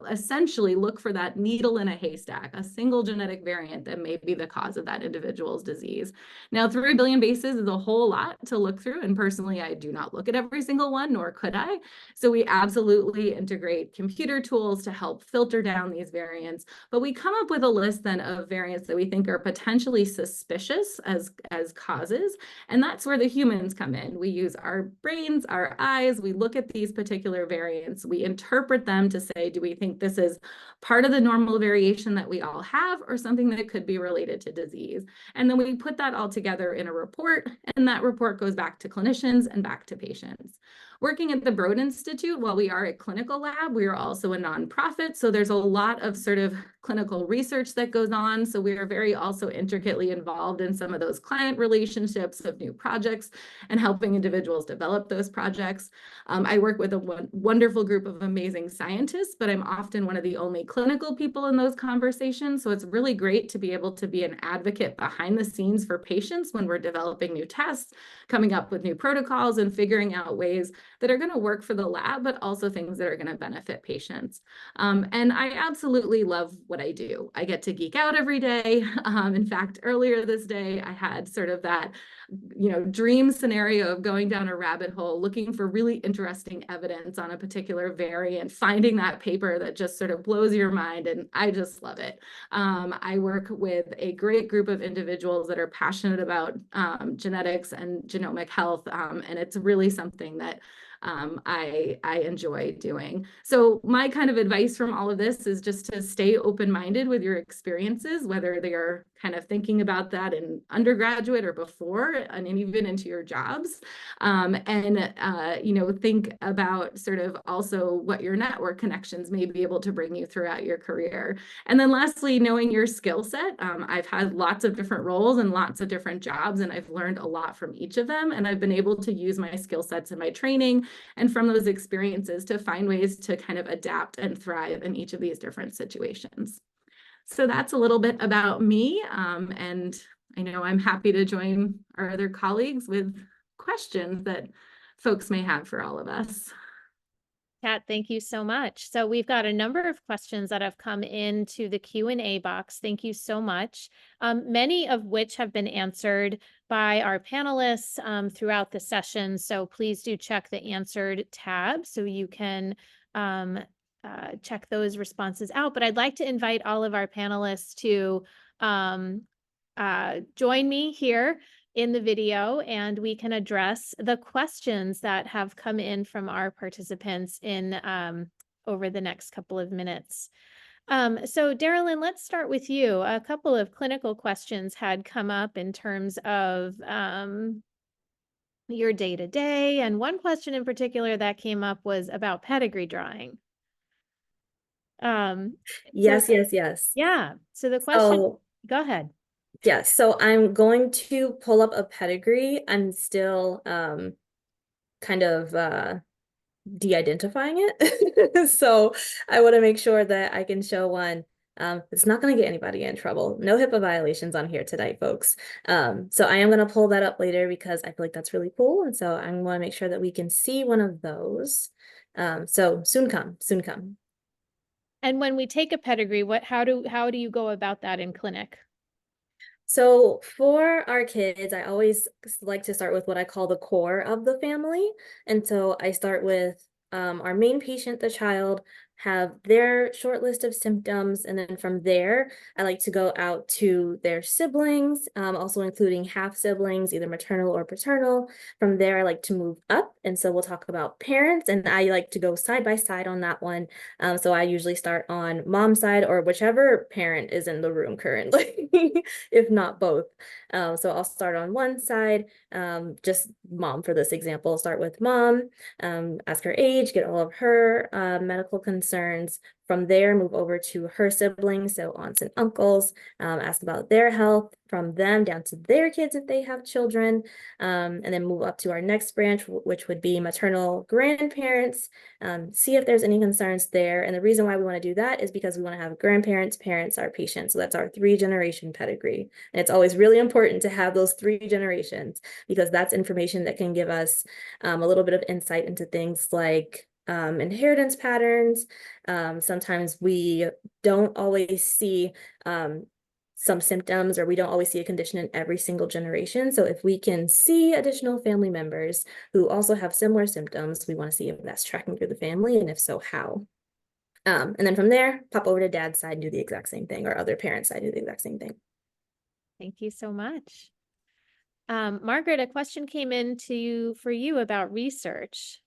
essentially look for that needle in a haystack, a single genetic variant that may be the cause of that individual's disease. Now, 3 billion bases is a whole lot to look through, and personally, I do not look at every single one, nor could I. So we absolutely integrate computer tools to help filter down these variants, but we come up with a list then of variants that we think are potentially suspicious as causes, and that's where the humans come in. We use our brains, our eyes, we look at these particular variants, we interpret them to say, do we think this is part of the normal variation that we all have, or something that could be related to disease? And then we put that all together in a report, and that report goes back to clinicians and back to patients. Working at the Broad Institute, while we are a clinical lab, we are also a nonprofit. So there's a lot of sort of clinical research that goes on. So we are very also intricately involved in some of those client relationships of new projects and helping individuals develop those projects. I work with a wonderful group of amazing scientists, but I'm often one of the only clinical people in those conversations. So it's really great to be able to be an advocate behind the scenes for patients when we're developing new tests, coming up with new protocols, and figuring out ways that are going to work for the lab, but also things that are going to benefit patients. And I absolutely love what I do. I get to geek out every day. In fact, earlier this day, I had sort of that, dream scenario of going down a rabbit hole, looking for really interesting evidence on a particular variant, finding that paper that just sort of blows your mind, and I just love it. I work with a great group of individuals that are passionate about genetics and genomic health, and it's really something that I enjoy doing. So my kind of advice from all of this is just to stay open-minded with your experiences, whether they are kind of thinking about that in undergraduate or before, and even into your jobs. You know, think about sort of also what your network connections may be able to bring you throughout your career. And then lastly, knowing your skill set. I've had lots of different roles and lots of different jobs, and I've learned a lot from each of them. And I've been able to use my skill sets in my training and from those experiences to find ways to kind of adapt and thrive in each of these different situations. So that's a little bit about me. And I know I'm happy to join our other colleagues with questions that folks may have for all of us. Kat, thank you so much. So we've got a number of questions that have come into the Q&A box. Thank you so much. Many of which have been answered by our panelists throughout the session. So please do check the answered tab so you can check those responses out. But I'd like to invite all of our panelists to join me here in the video, and we can address the questions that have come in from our participants in over the next couple of minutes. So Darylyn, let's start with you. A couple of clinical questions had come up in terms of your day-to-day, and one question in particular that came up was about pedigree drawing. Yes, yes. Yeah. So the question, go ahead. Yes, so I'm going to pull up a pedigree. I'm still kind of de-identifying it. So I want to make sure that I can show one. It's not going to get anybody in trouble. No HIPAA violations on here tonight, folks. So I am going to pull that up later because I feel like that's really cool. And so I want to make sure that we can see one of those. So soon come. And when we take a pedigree, how do you go about that in clinic? So for our kids, I always like to start with what I call the core of the family. And so I start with our main patient, the child, have their short list of symptoms. And then from there, I like to go out to their siblings, also including half siblings, either maternal or paternal. From there, I like to move up. And so we'll talk about parents, and I like to go side by side on that one. So I usually start on mom's side or whichever parent is in the room currently, if not both. So I'll start on one side, just mom for this example. Start with mom, ask her age, get all of her medical concerns. From there, move over to her siblings, so aunts and uncles, ask about their health, from them down to their kids if they have children, and then move up to our next branch, which would be maternal grandparents, see if there's any concerns there. And the reason why we want to do that is because we want to have grandparents, parents, our patients. So that's our 3-generation pedigree. And it's always really important to have those 3 generations because that's information that can give us a little bit of insight into things like inheritance patterns. Sometimes we don't always see some symptoms, or we don't always see a condition in every single generation. So if we can see additional family members who also have similar symptoms, we want to see if that's tracking through the family, and if so, how. And then from there, pop over to dad's side and do the exact same thing, or other parents' side, do the exact same thing. Thank you so much. Margaret, a question came in for you about research.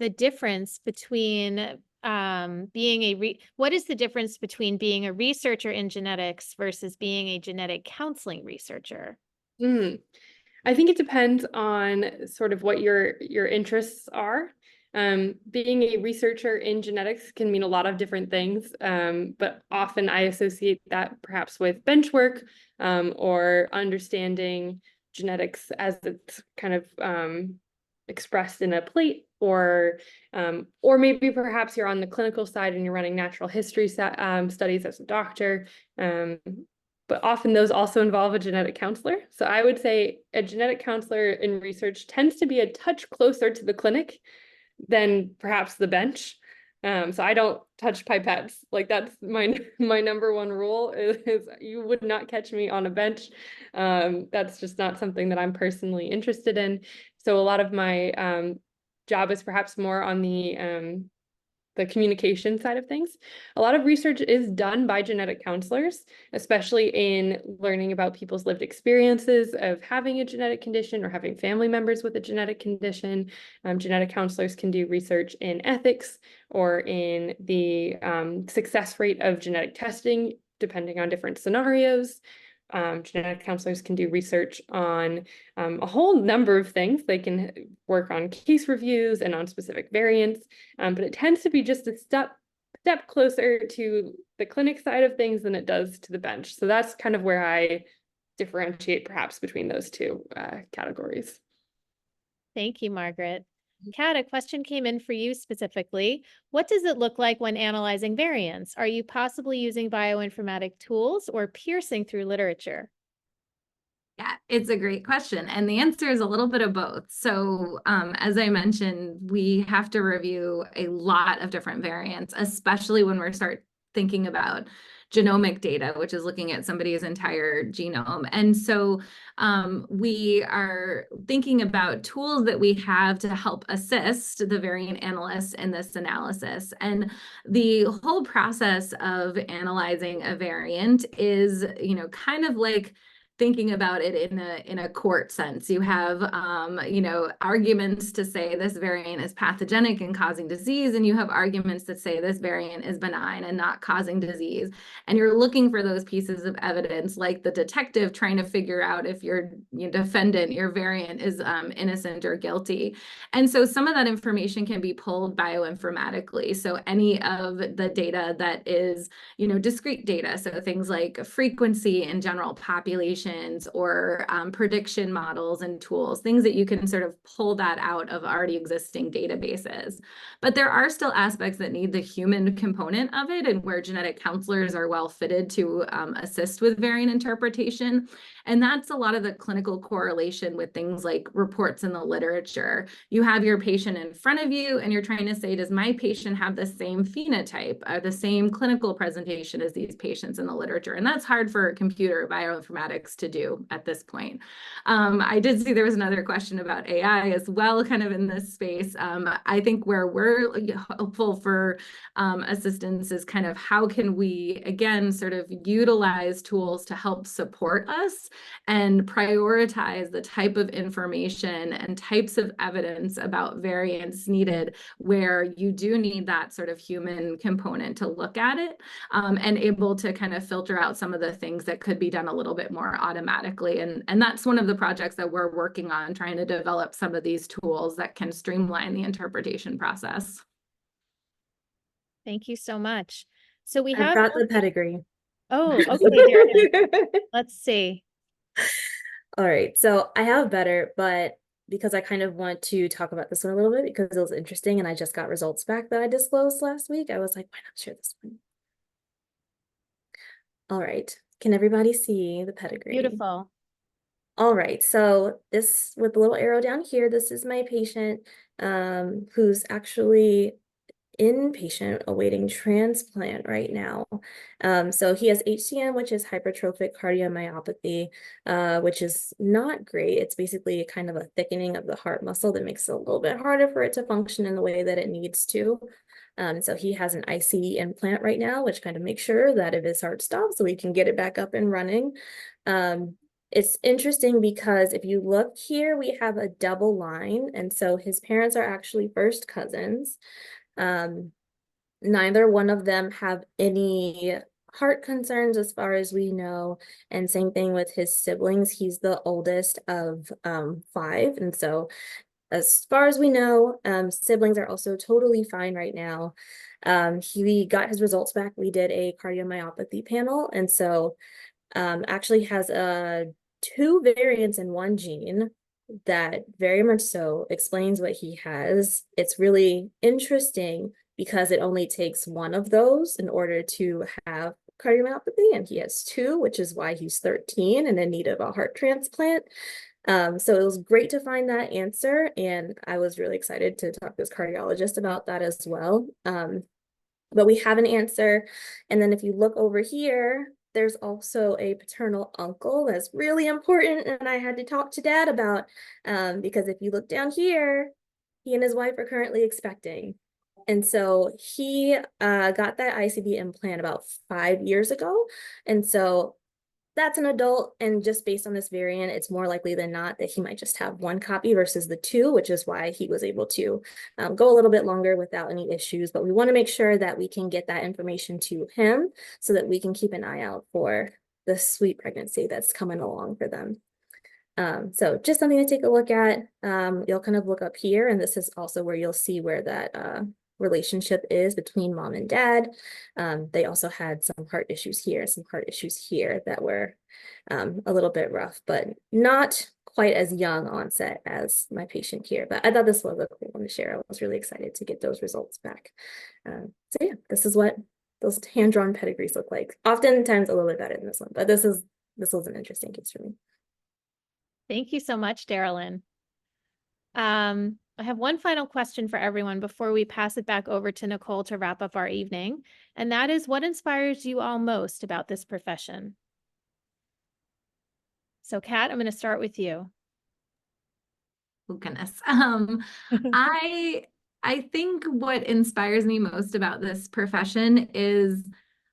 The difference between what is the difference between being a researcher in genetics versus being a genetic counseling researcher? I think it depends on sort of what your interests are. Being a researcher in genetics can mean a lot of different things, but often I associate that perhaps with bench work or understanding genetics as it's kind of expressed in a plate, or maybe perhaps you're on the clinical side and you're running natural history studies as a doctor. But often those also involve a genetic counselor. So I would say a genetic counselor in research tends to be a touch closer to the clinic than perhaps the bench. So I don't touch pipettes. Like that's my number one rule is you would not catch me on a bench. That's just not something that I'm personally interested in. So a lot of my job is perhaps more on the communication side of things. A lot of research is done by genetic counselors, especially in learning about people's lived experiences of having a genetic condition or having family members with a genetic condition. Genetic counselors can do research in ethics or in the success rate of genetic testing depending on different scenarios. Genetic counselors can do research on a whole number of things. They can work on case reviews and on specific variants, but it tends to be just a step closer to the clinic side of things than it does to the bench. So that's kind of where I differentiate perhaps between those two categories. Thank you, Margaret. Kat, a question came in for you specifically. What does it look like when analyzing variants? Are you possibly using bioinformatic tools or piercing through literature? Yeah, it's a great question. And the answer is a little bit of both. So as I mentioned, we have to review a lot of different variants, especially when we start thinking about genomic data, which is looking at somebody's entire genome. And so we are thinking about tools that we have to help assist the variant analysts in this analysis. And the whole process of analyzing a variant is, kind of like thinking about it in a court sense. You have arguments to say this variant is pathogenic and causing disease, and you have arguments that say this variant is benign and not causing disease. And you're looking for those pieces of evidence, like the detective trying to figure out if your defendant, your variant, is innocent or guilty. And so some of that information can be pulled bioinformatically. So any of the data that is discrete data, so things like frequency in general populations or prediction models and tools, things that you can sort of pull that out of already existing databases. But there are still aspects that need the human component of it, and where genetic counselors are well fitted to assist with variant interpretation. And that's a lot of the clinical correlation with things like reports in the literature. You have your patient in front of you and you're trying to say, does my patient have the same phenotype or the same clinical presentation as these patients in the literature? And that's hard for computer bioinformatics to do at this point. I did see there was another question about AI as well, kind of in this space. I think where we're hopeful for assistance is kind of how can we, again, sort of utilize tools to help support us and prioritize the type of information and types of evidence about variants needed, where you do need that sort of human component to look at it, and able to kind of filter out some of the things that could be done a little bit more automatically. And that's one of the projects that we're working on, trying to develop some of these tools that can streamline the interpretation process. Thank you so much. So we I have brought the pedigree. Oh, okay, Deirdre. Let's see. All right, so I have better, but because I kind of want to talk about this one a little bit because it was interesting and I just got results back that I disclosed last week, I was like, why not share this one? All right, can everybody see the pedigree? Beautiful. All right, so this with the little arrow down here, this is my patient who's actually inpatient awaiting transplant right now. So he has HCM, which is hypertrophic cardiomyopathy, which is not great. It's basically kind of a thickening of the heart muscle that makes it a little bit harder for it to function in the way that it needs to. So he has an ICD implant right now, which kind of makes sure that if his heart stops, so we can get it back up and running. It's interesting because if you look here, we have a double line. And so his parents are actually first cousins. Neither one of them have any heart concerns as far as we know, and same thing with his siblings. He's the oldest of 5, and so as far as we know, siblings are also totally fine right now. He got his results back. We did a cardiomyopathy panel, and so actually has 2 variants in one gene that very much so explains what he has. It's really interesting because it only takes one of those in order to have cardiomyopathy, and he has 2, which is why he's 13 and in need of a heart transplant. So it was great to find that answer, and I was really excited to talk to his cardiologist about that as well. But we have an answer, and then if you look over here, there's also a paternal uncle that's really important, and I had to talk to Dad about, because if you look down here, he and his wife are currently expecting. And so he got that ICD implant about 5 years ago. And so that's an adult, and just based on this variant, it's more likely than not that he might just have one copy versus the two, which is why he was able to go a little bit longer without any issues. But we want to make sure that we can get that information to him so that we can keep an eye out for the sweet pregnancy that's coming along for them. So just something to take a look at. You'll kind of look up here, and this is also where you'll see where that relationship is between mom and dad. They also had some heart issues here that were a little bit rough, but not quite as young onset as my patient here. But I thought this was a cool one to share. I was really excited to get those results back. So yeah, this is what those hand-drawn pedigrees look like. Oftentimes a little bit better than this one, but this was an interesting case for me. Thank you so much, Darylyn. I have one final question for everyone before we pass it back over to Nicole to wrap up our evening, and that is, what inspires you all most about this profession? So, Kat, I'm going to start with you. Oh, goodness. I think what inspires me most about this profession is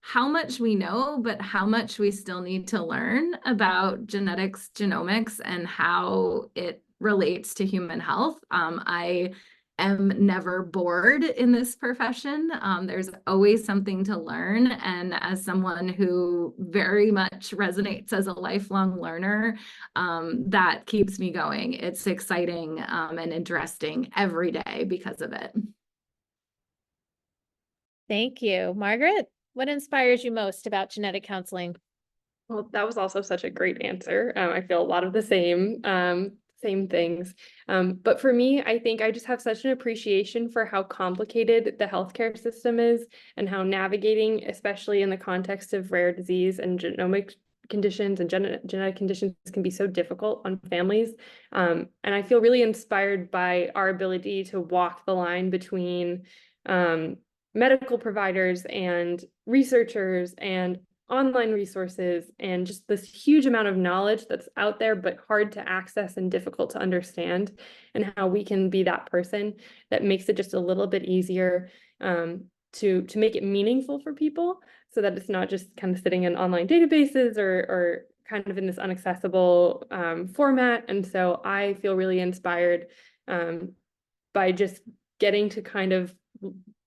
how much we know, but how much we still need to learn about genetics, genomics, and how it relates to human health. I am never bored in this profession. There's always something to learn. And as someone who very much resonates as a lifelong learner, that keeps me going. It's exciting and interesting every day because of it. Thank you. Margaret, what inspires you most about genetic counseling? Well, that was also such a great answer. I feel a lot of the same things. But for me, I think I just have such an appreciation for how complicated the healthcare system is and how navigating, especially in the context of rare disease and genomic conditions and genetic conditions, can be so difficult on families. And I feel really inspired by our ability to walk the line between medical providers and researchers and online resources and just this huge amount of knowledge that's out there but hard to access and difficult to understand, and how we can be that person that makes it just a little bit easier to make it meaningful for people, so that it's not just kind of sitting in online databases or kind of in this inaccessible format. And so I feel really inspired by just getting to kind of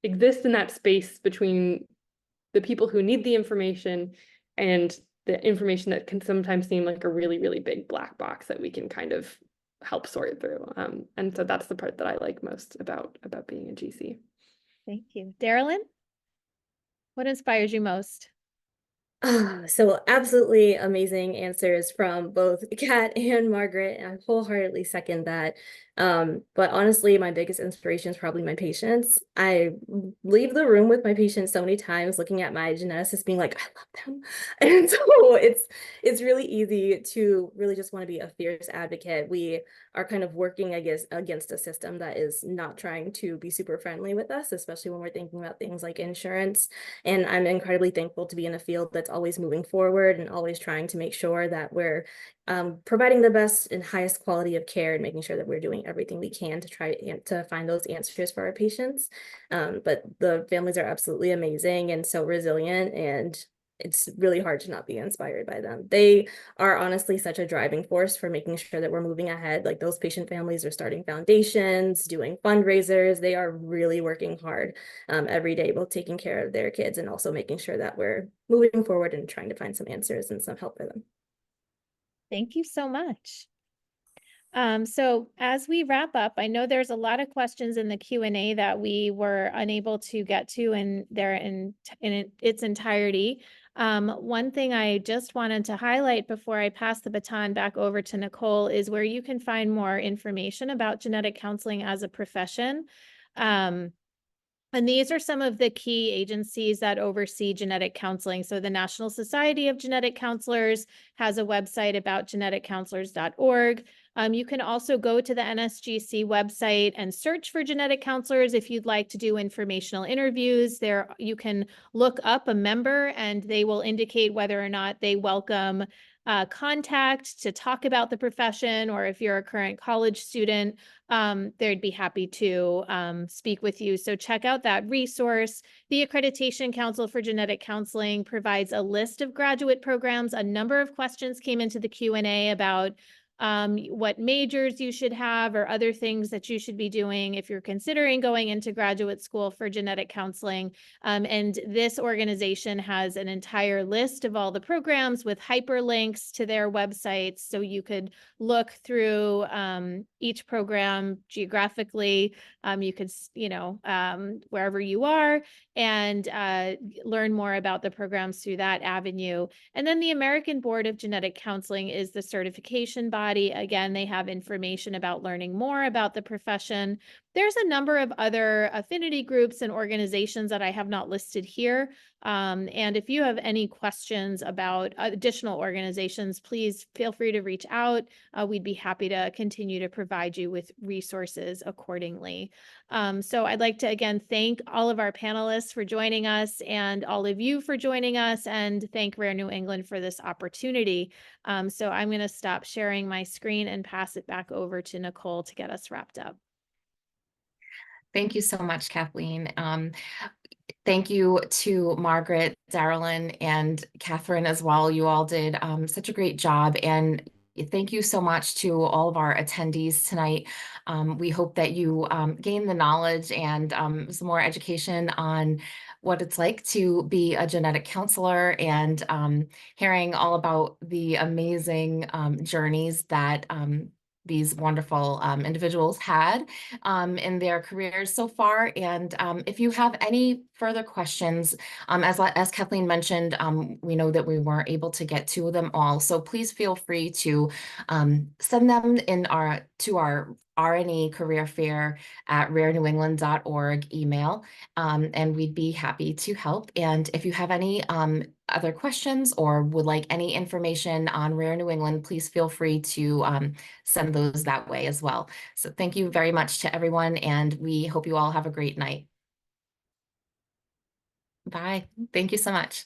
exist in that space between the people who need the information and the information that can sometimes seem like a really, really big black box that we can kind of help sort through. And so that's the part that I like most about being a GC. Thank you. Darylyn, what inspires you most? So absolutely amazing answers from both Kat and Margaret, and I wholeheartedly second that. But honestly, my biggest inspiration is probably my patients. I leave the room with my patients so many times looking at my geneticist being like, I love them. And so it's really easy to really just want to be a fierce advocate. We are kind of working, I guess, against a system that is not trying to be super friendly with us, especially when we're thinking about things like insurance. And I'm incredibly thankful to be in a field that's always moving forward and always trying to make sure that we're providing the best and highest quality of care and making sure that we're doing everything we can to try to find those answers for our patients. But the families are absolutely amazing and so resilient, and it's really hard to not be inspired by them. They are honestly such a driving force for making sure that we're moving ahead. Like, those patient families are starting foundations, doing fundraisers. They are really working hard every day, both taking care of their kids and also making sure that we're moving forward and trying to find some answers and some help for them. Thank you so much. So as we wrap up, I know there's a lot of questions in the Q&A that we were unable to get to in its entirety. One thing I just wanted to highlight before I pass the baton back over to Nicole is where you can find more information about genetic counseling as a profession. And these are some of the key agencies that oversee genetic counseling. So the National Society of Genetic Counselors has a website about geneticcounselors.org. You can also go to the NSGC website and search for genetic counselors if you'd like to do informational interviews. There, you can look up a member and they will indicate whether or not they welcome contact to talk about the profession, or if you're a current college student, they'd be happy to speak with you. So check out that resource. The Accreditation Council for Genetic Counseling provides a list of graduate programs. A number of questions came into the Q&A about what majors you should have or other things that you should be doing if you're considering going into graduate school for genetic counseling. And this organization has an entire list of all the programs with hyperlinks to their websites, so you could look through each program geographically. You could, wherever you are, and learn more about the programs through that avenue. And then the American Board of Genetic Counseling is the certification body. Again, they have information about learning more about the profession. There's a number of other affinity groups and organizations that I have not listed here. And if you have any questions about additional organizations, please feel free to reach out. We'd be happy to continue to provide you with resources accordingly. So I'd like to again thank all of our panelists for joining us and all of you for joining us, and thank Rare New England for this opportunity. So I'm going to stop sharing my screen and pass it back over to Nicole to get us wrapped up. Thank you so much, Kathleen. Thank you to Margaret, Darylyn, and Catherine as well. You all did such a great job. And thank you so much to all of our attendees tonight. We hope that you gain the knowledge and some more education on what it's like to be a genetic counselor, and hearing all about the amazing journeys that these wonderful individuals had in their careers so far. And if you have any further questions, as Kathleen mentioned, we know that we weren't able to get to them all. So please feel free to send them to our RNE Career Fair at rarenewengland.org email, and we'd be happy to help. And if you have any other questions or would like any information on Rare New England, please feel free to send those that way as well. So thank you very much to everyone, and we hope you all have a great night. Bye. Thank you so much.